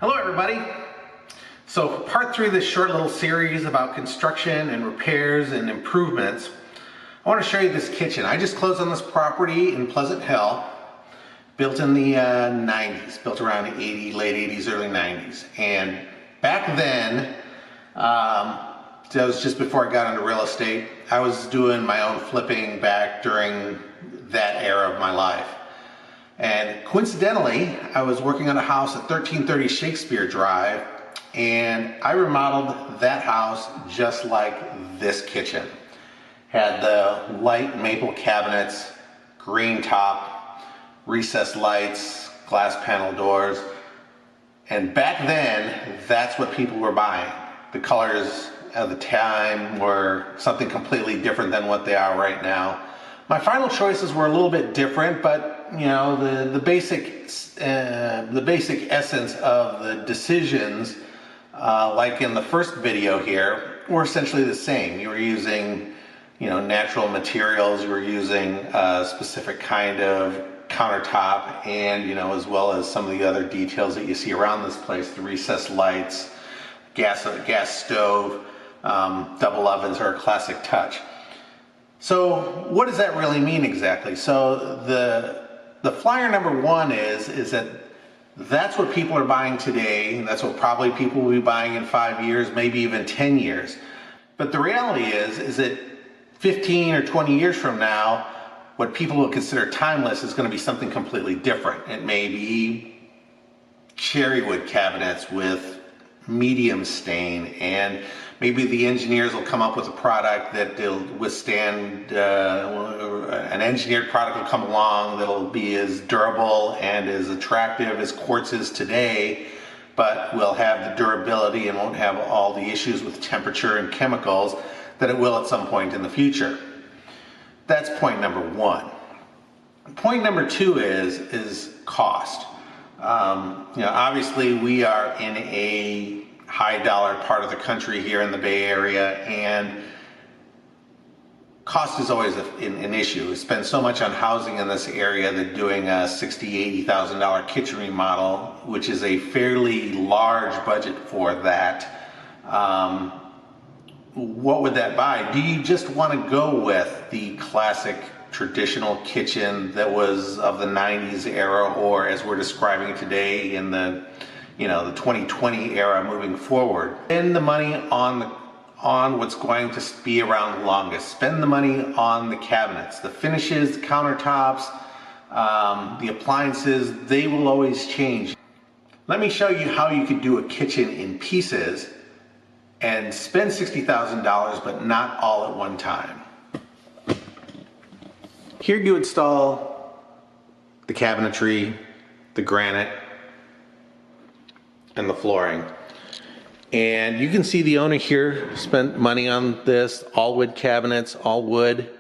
Hello everybody. So part 3 of this short little series about construction and repairs and improvements, I want to show you this kitchen. I just closed on this property in Pleasant Hill, built in the 90s, built around the late 80s, early 90s. And back then, that was just before I got into real estate, I was doing my own flipping back during that era of my life. And coincidentally, I was working on a house at 1330 Shakespeare Drive, and I remodeled that house just like this kitchen. Had the light maple cabinets, green top, recessed lights, glass panel doors, and back then, that's what people were buying. The colors of the time were something completely different than what they are right now. My final choices were a little bit different, but you know, the basic essence of the decisions, like in the first video here, were essentially the same. You were using, you know, natural materials. You were using a specific kind of countertop, and you know, as well as some of the other details that you see around this place: the recessed lights, gas stove, double ovens are a classic touch. So what does that really mean exactly? So the flyer number 1 is that that's what people are buying today. That's what probably people will be buying in 5 years, maybe even 10 years. But the reality is that 15 or 20 years from now, what people will consider timeless is going to be something completely different. It may be cherry wood cabinets with medium stain, and maybe the engineers will come up with a product that will withstand, an engineered product will come along that'll be as durable and as attractive as quartz is today, but will have the durability and won't have all the issues with temperature and chemicals that it will at some point in the future. That's point number 1. Point number 2 is cost. You know, obviously we are in a high dollar part of the country here in the Bay Area, and cost is always an issue. We spend so much on housing in this area that doing a $60,000, $80,000 kitchen remodel, which is a fairly large budget for that, what would that buy? Do you just want to go with the classic traditional kitchen that was of the 90s era, or as we're describing today in the, you know, the 2020 era moving forward? Spend the money on what's going to be around the longest. Spend the money on the cabinets, the finishes, the countertops, the appliances. They will always change. Let me show you how you could do a kitchen in pieces and spend $60,000, but not all at one time. Here you install the cabinetry, the granite, and the flooring. And you can see the owner here spent money on this, all wood cabinets, all wood.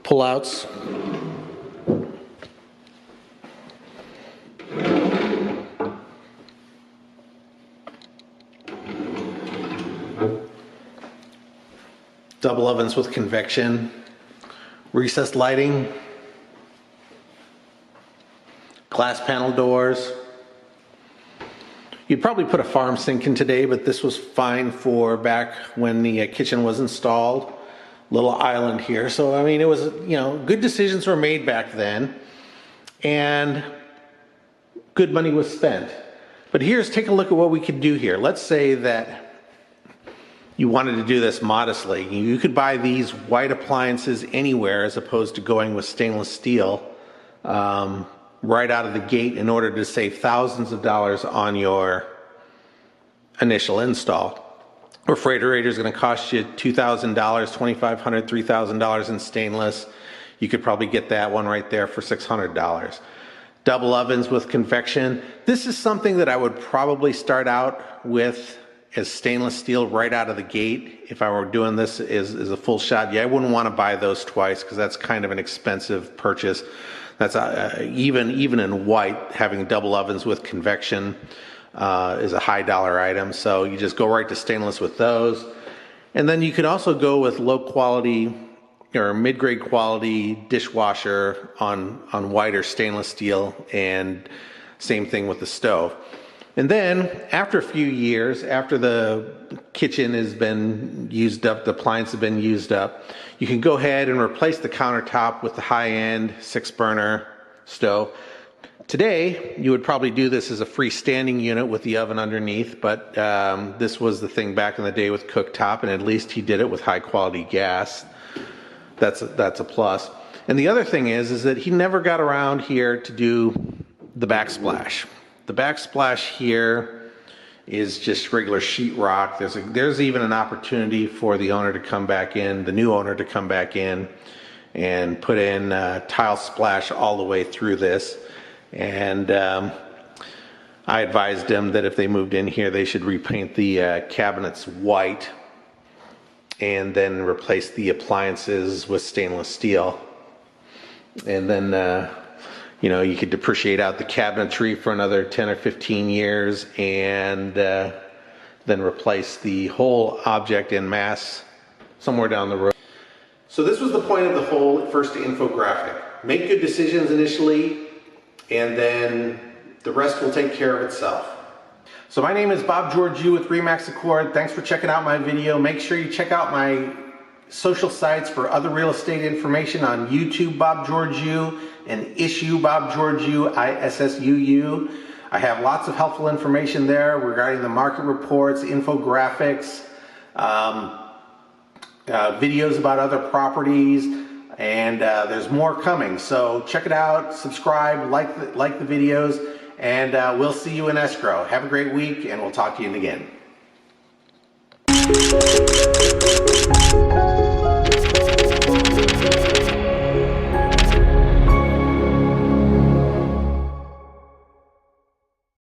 Pull-outs. Double ovens with convection, recessed lighting, glass panel doors. You'd probably put a farm sink in today, but this was fine for back when the kitchen was installed. Little island here. So, I mean, it was, you know, good decisions were made back then, and good money was spent. But take a look at what we could do here. Let's say that you wanted to do this modestly. You could buy these white appliances anywhere as opposed to going with stainless steel right out of the gate in order to save thousands of dollars on your initial install. Refrigerator is going to cost you $2,000, $2,500, $3,000 in stainless. You could probably get that one right there for $600. Double ovens with convection. This is something that I would probably start out with as stainless steel right out of the gate. If I were doing this as a full shot, yeah, I wouldn't want to buy those twice because that's kind of an expensive purchase. That's even in white, having double ovens with convection is a high dollar item. So you just go right to stainless with those. And then you could also go with low quality or mid-grade quality dishwasher on white stainless steel, and same thing with the stove. And then after a few years, after the kitchen has been used up, the appliances have been used up, you can go ahead and replace the countertop with the high-end 6-burner stove. Today, you would probably do this as a freestanding unit with the oven underneath, but this was the thing back in the day with cooktop, and at least he did it with high-quality gas. That's a plus. And the other thing is that he never got around here to do the backsplash. The backsplash here is just regular sheetrock. There's even an opportunity for the owner to come back in, the new owner to come back in and put in tile splash all the way through this. And I advised them that if they moved in here, they should repaint the cabinets white and then replace the appliances with stainless steel. And then you know, you could depreciate out the cabinetry for another 10 or 15 years and then replace the whole object en masse somewhere down the road. So this was the point of the whole first infographic. Make good decisions initially, and then the rest will take care of itself. So my name is Bob Georgiou with RE/MAX Accord. Thanks for checking out my video. Make sure you check out my social sites for other real estate information on YouTube, Bob Georgiou, and Issuu, Bob Georgiou, ISSUU. I have lots of helpful information there regarding the market reports, infographics, videos about other properties, and there's more coming. So check it out, subscribe, like the videos, and we'll see you in escrow. Have a great week, and we'll talk to you again.